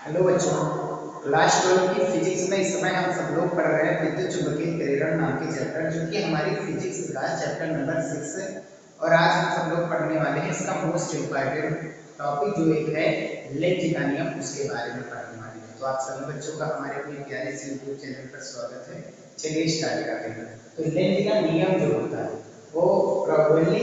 Hello बच्चों, class 12 की physics में इस समय हम सब लोग पढ़ रहे हैं विद्युत चुंबकीय प्रेरण नाम के चैप्टर, जो कि हमारी फिजिक्स का चैप्टर नंबर 6 है। और आज हम सब लोग पढ़ने वाले हैं इसका मोस्ट इम्पॉर्टेंट टॉपिक जो एक है लेंज का नियम, उसके बारे में पढ़ने वाले हैं। तो आप सभी बच्चों का हमारे अपने प्यारे से यूट्यूब चैनल पर स्वागत है। चलिए स्टार्ट करते हैं। तो लेंज का नियम जो होता है वो प्रॉपर्ली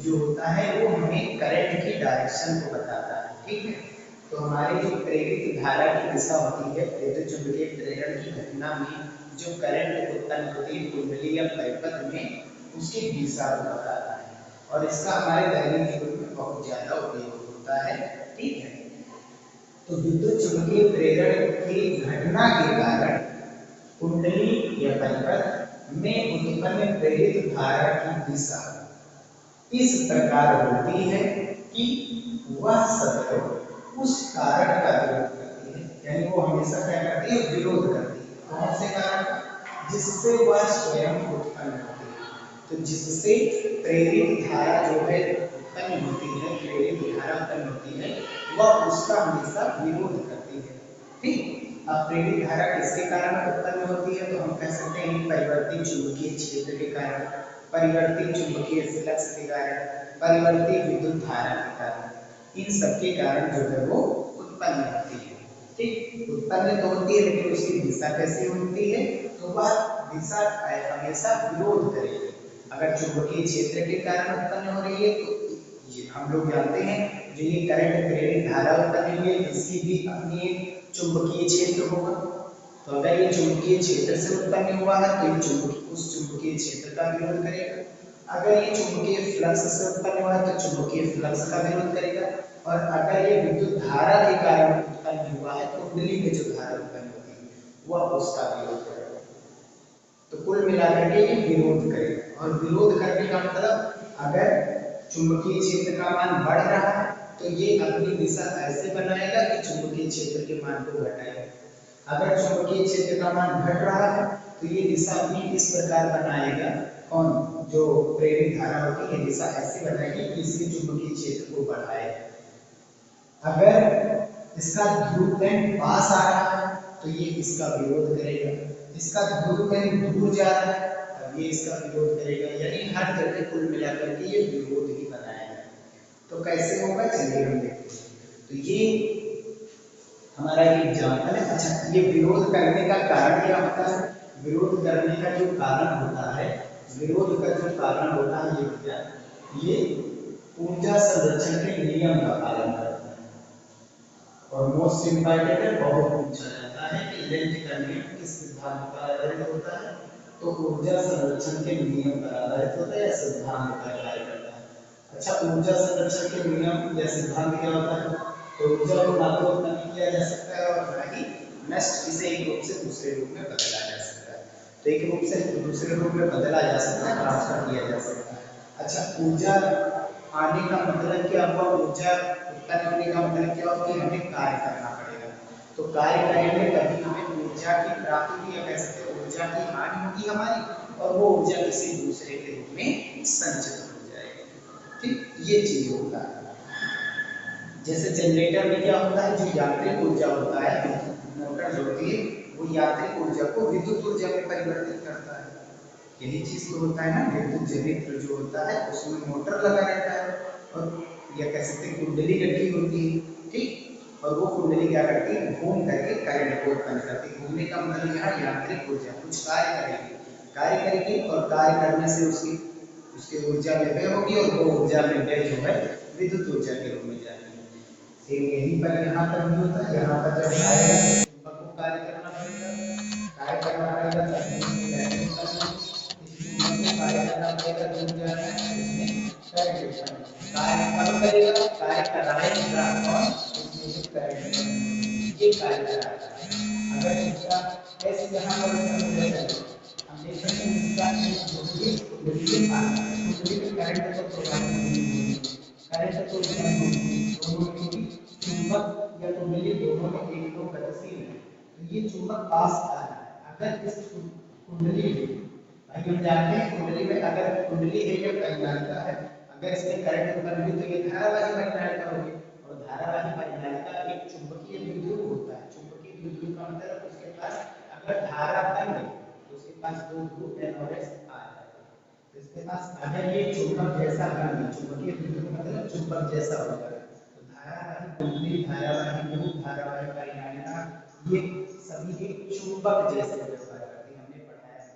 जो होता है वो हमें करंट की डायरेक्शन को बताता है, ठीक है। तो हमारी जो प्रेरित धारा की दिशा होती है विद्युत चुंबकीय प्रेरण की घटना में जो करंट उत्पन्न होती है कुंडली या परिपथ में, उसकी दिशा को बताता है। और इसका हमारे दैनिक जीवन में बहुत ज्यादा उपयोग होता है, ठीक है। तो विद्युत चुंबकीय प्रेरण की घटना के कारण कुंडली या परिपथ में उत्पन्न प्रेरित धारा की दिशा इस प्रकार होती है कि वह सदैव उस कारक का विरोध करती है, यानी वो हमेशा क्या करती है, विरोध करती है। कौन से कारक? जिससे वह स्वयं उत्पन्न होती है। तो जिससे प्रेरित धारा जो है उत्पन्न होती है, प्रेरित धारा उत्पन्न होती है, वह उसका हमेशा विरोध करती है, ठीक। अब प्रेरित धारा किसके कारण उत्पन्न होती है? तो हम कह सकते हैं परिवर्तित चुंबकीय क्षेत्र के कारण, परिवर्तित चुंबकीय फ्लक्स के कारण, परिवर्तित विद्युत धारा के कारण, इन सब के कारण जो है वो उत्पन्न होती है, ठीक। उत्पन्न तो होती है, लेकिन उसकी दिशा कैसी होती है? तो वह दिशा हमेशा विरोध करेगी। अगर चुंबकीय क्षेत्र के कारण उत्पन्न हो रही है तो ये हम लोग जानते हैं, जो ये करंट प्रेरित धारा उत्पन्न हुई है इसकी भी अपनी एक चुंबकीय क्षेत्र होगा। तो अगर ये चुंबकीय क्षेत्र से उत्पन्न हुआ है तो ये चुंबकीय उस चुंबकीय क्षेत्र का विरोध करेगा। अगर ये चुंबकीय फ्लक्स से उत्पन्न हुआ है तो चुंबकीय फ्लक्स का विरोध करेगा। और अगर ये विद्युत धारा के कारण उत्पन्न हुआ है तो कुंडली में जो धारा उत्पन्न होती है वह उसका विरोध करेगा। तो कुल मिलाकर के ये विरोध करेगा। और विरोध करने का मतलब, अगर चुंबकीय क्षेत्र का मान बढ़ रहा है तो ये अपनी दिशा ऐसे बनाएगा कि चुंबकीय क्षेत्र के मान को घटाएगा। अगर चुंबकीय क्षेत्र का मान घट रहा है तो ये दिशा अपनी इस प्रकार बनाएगा, कौन? जो प्रेरित धारा होती है दिशा ऐसे बनाएगी कि इसके चुंबकीय क्षेत्र को बढ़ाए। अगर इसका ध्रुव कहीं पास आ रहा है तो ये इसका विरोध करेगा। इसका ध्रुव कहीं दूर जा रहा है तब ये इसका विरोध करेगा। यानी हर जगह कुल मिलाकर के ये विरोध ही बनाएगा। तो कैसे होगा, चलिए हम देखते हैं। तो ये हमारा एक एग्जाम्पल है। अच्छा, ये विरोध करने का कारण क्या होता है? विरोध करने का जो कारण होता है, विरोध का जो कारण होता है ये क्या? ये ऊर्जा संरक्षण के नियम का पालन करता है। और मोस्ट इम्पॉर्टेंट है, बहुत पूछा जाता है कि लेंज का नियम किस सिद्धांत पर आधारित होता है? तो ऊर्जा संरक्षण के नियम पर आधारित होता है या सिद्धांत पर कार्य करता है। अच्छा, ऊर्जा संरक्षण के नियम या सिद्धांत क्या होता है? तो ऊर्जा को ना तो उत्पन्न किया जा सकता है और ना ही नष्ट, इसे एक रूप से दूसरे रूप में बदला जा सकता है। तो एक रूप से दूसरे रूप में बदला जा सकता है, ट्रांसफर किया जा सकता है। अच्छा, ऊर्जा आने का मतलब क्या हुआ? ऊर्जा उत्पन्न होने का मतलब क्या हुआ कि हमें कार्य करना पड़ेगा। तो कार्य करेंगे तभी हमें ऊर्जा की प्राप्ति, या कह सकते हैं ऊर्जा की हानि होगी हमारी, और वो ऊर्जा किसी दूसरे के रूप में संचित हो जाएगी, ठीक। ये चीज होता है। जैसे जनरेटर में क्या होता है, जो यांत्रिक ऊर्जा होता है, मोटर जो होती है वो यांत्रिक ऊर्जा को विद्युत ऊर्जा में परिवर्तित करता है। यही चीज तो होता है ना, विद्युत जनित्र जो होता है उसमें मोटर लगा रहता है, और या कह सकते हैं कुंडली लगी होती है, ठीक। और वो कुंडली क्या करती है, घूम करके करंट को उत्पन्न करती है। घूमने का मतलब यहाँ यांत्रिक ऊर्जा कुछ कार्य करेगी, कार्य करेगी, और कार्य करने से उसकी उसकी ऊर्जा में व्यय होगी, और वो ऊर्जा में व्यय जो है विद्युत ऊर्जा के रूप में जाएगी। सेम यहीं पर यहाँ पर भी होता है। यहाँ पर जब आएगा तो चुंबक को कार्य करना पड़ेगा, कार्य करना पड़ेगा तभी उसमें करंट उत्पन्न होगी। इस चुंबक को कार्य करना पड़ेगा, दूर जाना है तो इसमें करंट उत्पन्न होगी। कार्य कब करेगा? कार्य कराएगा कौन? इसमें जो करंट उत्पन्न होगी ये कार्य कराएगा। अगर इसका एस यहाँ पर उत्पन्न हो जाएगा, हम देख सकते हैं इसका एस जो कि कुंडली में आना है, कुंडली में करंट तो प्रोवाइड नहीं होगी, करंट तो उत्पन्न होगी दोनों में, क्योंकि चुंबक या कुंडली दोनों में एक दो गतिशील है। तो ये चुंबक पास आ रहा है, अगर इस कुंडली में, भाई हम जानते हैं कुंडली में अगर कुंडली है या परिनालिका है, अगर इसमें करंट उत्पन्न हुई तो ये धारावाही परिनालिका होगी। और धारावाही परिनालिका एक चुंबकीय द्विध्रुव होता है, ब्लू का मतलब उसके पास अगर धारा बन गई तो उसके पास दो ध्रुव N और S आ जाएगा। तो इसके पास अगर ये चुंबक जैसा बन गया, चुंबकीय द्विध्रुव का मतलब चुंबक जैसा होगा, तो धारावाही कुंडली, धारावाही ध्रुव, धारावाही परिनालिका, ये सभी एक चुंबक जैसे व्यवहार करती है, हमने पढ़ाया था।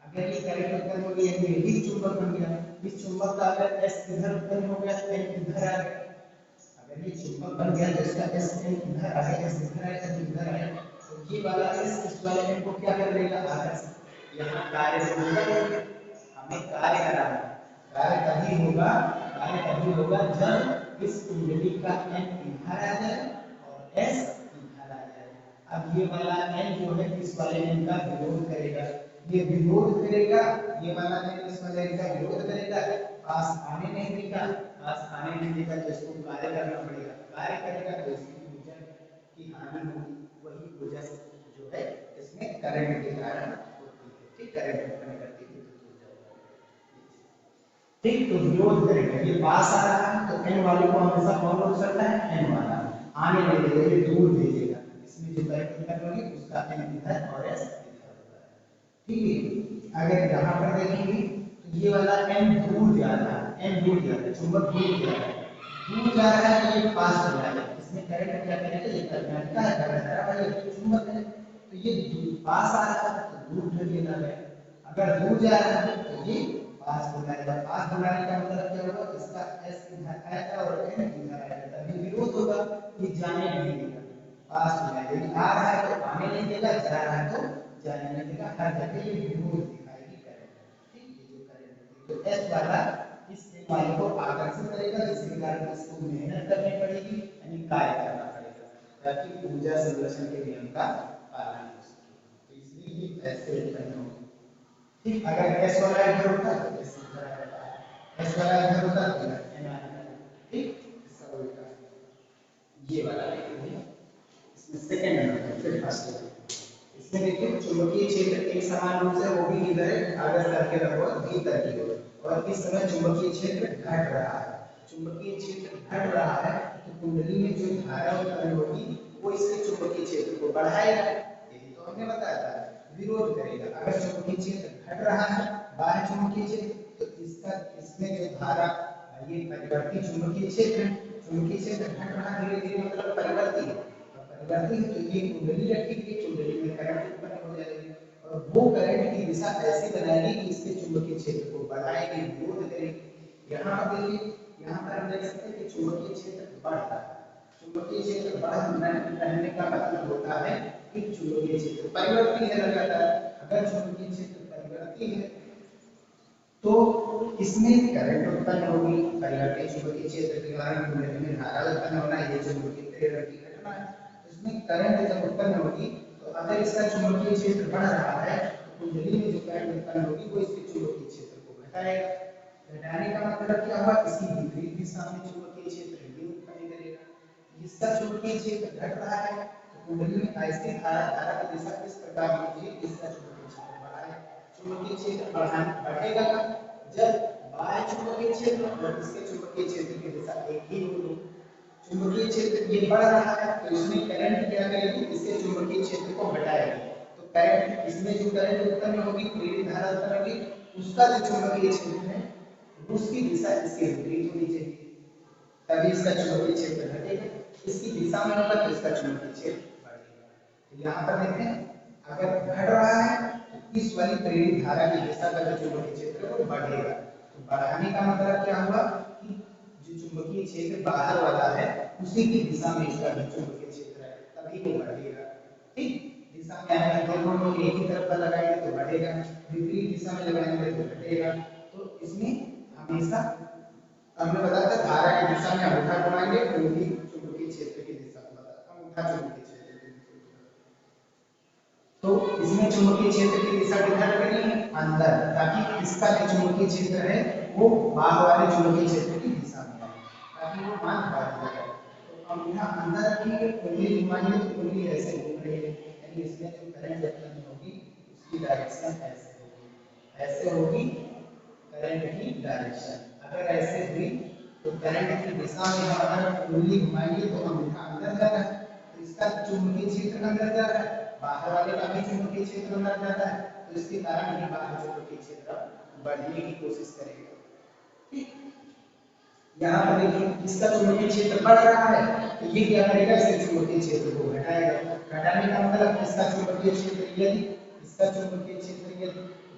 अगर ये करंट उत्पन्न हो गया, ये भी चुंबक बन गया, इस चुंबक का अगर S इधर उत्पन्न हो गया, N इधर आ गया, अगर ये चुंबक बन गया तो इसका S N इधर आ गया, S इधर आया, N इधर आया, तो ये वाला S इस वाले N को क्या कर लेगा, आकर्षित। यहाँ कार्य तो होगा ही, हमें कार्य करना है, कार्य तभी होगा जब इस कुंडली का N इधर आ जाए और S इधर आ जाए। अब ये वाला N जो है इस वाले N का विरोध करेगा, ये विरोध करेगा, ये वाला N इस वाले N का विरोध करेगा, पास आने नहीं देगा, पास आने नहीं देगा तो इसको कार्य करना पड़ेगा, कार्य करेगा तो इसकी ऊर्जा की हानि होगी, वही ऊर्जा जो है इसमें करंट के कारण होती है। ठीक, करंट उत्पन्न करती है विद्युत ऊर्जा। ठीक, तो विरोध करेगा, ये पास आ रहा है तो N वाले को हमेशा कौन रोक सकता है, N वाला आने नहीं देगा, ये दूर भेजेगा, इसमें जो करंट उत्पन्न होगी उसका N इधर और S इधर होता है। ठीक है, अगर यहाँ पर देखेंगे तो ये वाला N दूर जा रहा है, N दूर जा रहा है, चुंबक दूर जा रहा है, दूर जा रहा है तो ये पास हो रहा है, इसमें करंट क्या करेगा, ये करंट का धारा चुंबक है, तो ये पास आ रहा है तो दूर ढकेला गया, अगर दूर जा रहा है तो ये पास बुलाएगा, पास बुलाने का मतलब क्या होगा, इसका S इधर आएगा और N इधर आएगा, तभी विरोध होगा, ये जाने नहीं देगा, पास बुलाएगा, ये आ रहा है तो आने नहीं देगा, जा रहा है तो जाने नहीं देगा, हर जगह ये विरोध दिखाएगी करंट। ठीक, ये जो करंट है तो S वाला इस वाले को आकर्षित करेगा, जिसके कारण इसको मेहनत करनी पड़ेगी, यानी कार्य करना पड़ेगा, ताकि ऊर्जा संरक्षण के नियम का पालन हो सके, तो इसलिए ये ऐसे उत्पन्न होगा। ठीक, अगर S वाला इधर होता तो S इधर आता, S वाला इधर होता तो इधर N आता। ठीक, इसका उल्टा ये वाला देखेंगे, इसमें सेकंड नंबर फिर फर्स्ट, इसमें देखिए चुंबकीय क्षेत्र एक समान रूप से वो भी इधर अगर करके रखो भीतर की ओर, और इस समय चुंबकीय क्षेत्र घट रहा है, चुंबकीय क्षेत्र घट रहा है तो कुंडली में जो धारा उत्पन्न होगी वो इसके चुंबकीय क्षेत्र को बढ़ाएगा, यही तो हमने बताया था, विरोध करेगा। अगर चुंबकीय क्षेत्र घट रहा है, बाह्य चुंबकीय क्षेत्र, तो इसका इसमें जो धारा, ये परिवर्ती चुंबकीय क्षेत्र, चुंबकीय क्षेत्र घट रहा धीरे धीरे मतलब परिवर्ती है, परिवर्ती है तो ये कुंडली रखेगी, कुंडली में करंट उत्पन्न हो जाएगी, और वो करंट की दिशा ऐसी बनाएगी कि इसके चुंबकीय क्षेत्र को बढ़ाएगी, विरोध करेगी। यहाँ पर देखिए, यहाँ पर हम देख सकते हैं कि चुंबकीय क्षेत्र बढ़ रहा है, चुंबकीय क्षेत्र बढ़ रहने का मतलब होता है कि चुंबकीय क्षेत्र परिवर्ती है लगातार, अगर चुंबकीय क्षेत्र परिवर्ती है तो इसमें करंट उत्पन्न होगी, परिवर्ती चुंबकीय क्षेत्र के कारण कुंडली में धारा उत्पन्न होना, ये चुंबकीय प्रेरण की घटना है, इसमें करंट जब उत्पन्न होगी तो अगर इसका चुंबकीय क्षेत्र बढ़ रहा है तो कुंडली में जो करंट उत्पन्न होगी वो इसके चुंबकीय क्षेत्र को घटाएगा, घटाने का मतलब क्या हुआ, इसकी विपरीत दिशा में चुंबकीय क्षेत्र ये उत्पन्न करेगा, इसका चुंबकीय क्षेत्र घट रहा है तो कुंडली में ऐसे धारा की दिशा इस प्रकार होगी, इसका चुंबकीय क्षेत्र बढ़ाएगा, चुंबकीय क्षेत्र बढ़ेगा जब बाह्य चुंबकीय क्षेत्र और इसके चुंबकीय क्षेत्र की दिशा एक ही होगी, चुंबकीय क्षेत्र ये बढ़ रहा है तो इसमें करंट क्या करेगी, इसके चुंबकीय क्षेत्र को घटाएगी, तो करंट इसमें जो करंट उत्पन्न होगी, प्रेरित धारा उत्पन्न होगी, उसका जो चुंबकीय क्षेत्र है उसकी दिशा इसके विपरीत होनी चाहिए, तभी इसका चुंबकीय क्षेत्र घटेगा, इसकी दिशा में होगा तो इसका चुंबकीय क्षेत्र बढ़ेगा। तो यहाँ पर देखते हैं अगर घट रहा है तो इस वाली प्रेरित धारा की दिशा का जो चुंबकीय क्षेत्र है वो बढ़ेगा, तो बढ़ाने का मतलब क्या हुआ कि जो चुंबकीय क्षेत्र बाहर वाला है उसी की दिशा में इसका भी चुंबकीय क्षेत्र है, तभी वो बढ़ेगा। ठीक, दिशा में अगर दोनों लोग एक ही तरफ का लगाएंगे तो बढ़ेगा, विपरीत दिशा में लगाएंगे तो घटेगा, तो इसमें हमेशा हमने बताया था धारा की दिशा में अंगूठा घुमाएंगे तो उंगली चुंबकीय क्षेत्र की दिशा को बताता, अंगूठा चुंबकीय क्षेत्र की दिशा, तो इसमें चुंबकीय क्षेत्र की दिशा किधर करनी है, अंदर, ताकि इसका जो चुंबकीय क्षेत्र है वो बाहर वाले चुंबकीय क्षेत्र की दिशा में है, ताकि वो मान पाए जाए, तो अंगूठा अंदर रखेंगे, उंगली घुमाएंगे तो उंगली ऐसे घूम रही है, यानी इसमें जो करंट उत्पन्न होगी उसकी डायरेक्शन ऐसे होगी करंट की डायरेक्शन, अगर ऐसे हुई तो करंट की दिशा में हम अगर उंगली घुमाएंगे तो अंगूठा अंदर जा रहा है, तो इसका चुंबकीय क्षेत्र अंदर जा रहा है, बाहर वाले का भी चुंबकीय क्षेत्र अंदर जाता है, तो इसके कारण ही बाहर चुंबकीय क्षेत्र बढ़ने की कोशिश करेगा। ठीक, यहाँ पर देखिए इसका चुंबकीय क्षेत्र बढ़ रहा है, तो ये क्या करेगा, इसके चुंबकीय क्षेत्र को घटाएगा। घटाने का मतलब इसका चुंबकीय क्षेत्र यदि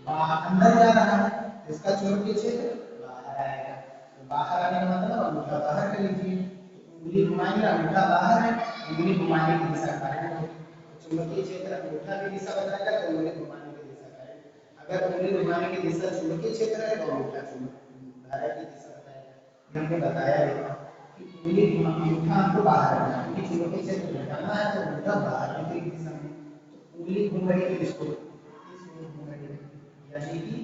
बाहर अंदर जा रहा है, तो इसका चुंबकीय क्षेत्र बाहर आएगा। तो बाहर आने का मतलब अंगूठा बाहर कर लीजिए, उंगली घुमाएंगे, अंगूठा बाहर है, उंगली घुमाने की दिशा कारण होगी, तो चुंबकीय क्षेत्र अंगूठा की दिशा बताएगा, तो उंगली घुमाने की दिशा कारण। अगर उंगली घुमाने की दिशा चुंबकीय क्षेत्र है तो अंगूठा धारा की दिशा बताएगा। हमने बताया है कि उंगली अंगूठा हमको बाहर रखना है, क्योंकि चुंबकीय क्षेत्र घटाना है तो अंगूठा बाहर की दिशा में, तो उंगली घूम रही है इसको घूम रही है, यानी कि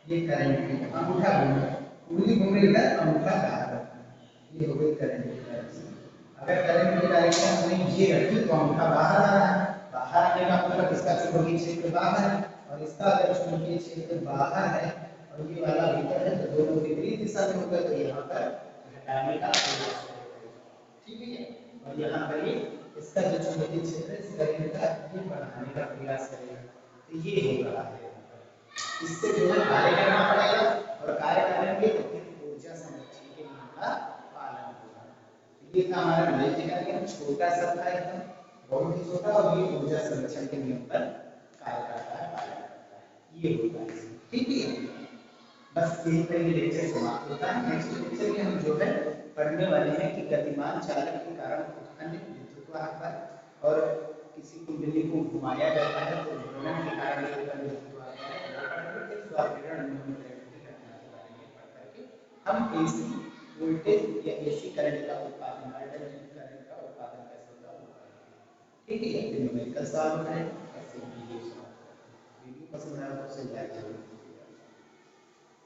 ये करंट की अंगूठा घूम रहा है, उंगली घूम रही है, अंगूठा बाहर रखना, ये हो गई करंट की डायरेक्शन। अगर करंट की डायरेक्शन हमने ये रखी तो अंगूठा बाहर आ रहा है, बाहर आने का मतलब इसका चुंबकीय क्षेत्र बाहर है, और इसका अगर चुंबकीय क्षेत्र बाहर है और ये वाला भीतर है, तो दोनों विपरीत दिशा में होगा, तो यहाँ पर घटाने का प्रयास करेगा। ठीक है, और यहाँ पर ये इसका जो चुंबकीय क्षेत्र है इस करंट का ये बढ़ाने का प्रयास करेगा, तो ये हो रहा है। इससे जो है कार्य करना पड़ेगा, और कार्य करेंगे तो फिर ऊर्जा संरक्षण के नियम का पालन होगा। ये था हमारा नॉलेज का नियम, छोटा सा था एकदम, बहुत ही छोटा, और ये ऊर्जा संरक्षण के नियम पर कार्य करता है, पालन करता है, ये होता है। ठीक है, बस यही पर ये लेक्चर समाप्त होता है। नेक्स्ट लेक्चर में हम जो है पढ़ने वाले हैं कि गतिमान चालक के कारण उत्पन्न विद्युत वाहक पर, और किसी कुंडली को घुमाया जाता है तो घूर्णन के कारण उत्पन्न विद्युत वाहक पर, स्वापीड़न नियम की घटना के बारे में पढ़ करके हम एसी वोल्टेज या एसी करंट का उत्पादन, अल्टरनेटिंग करंट का उत्पादन कैसे होता है वो पढ़ेंगे। ठीक है, न्यूमेरिकल सॉल्व करें, ऐसे वीडियो पसंद आया तो शेयर करें।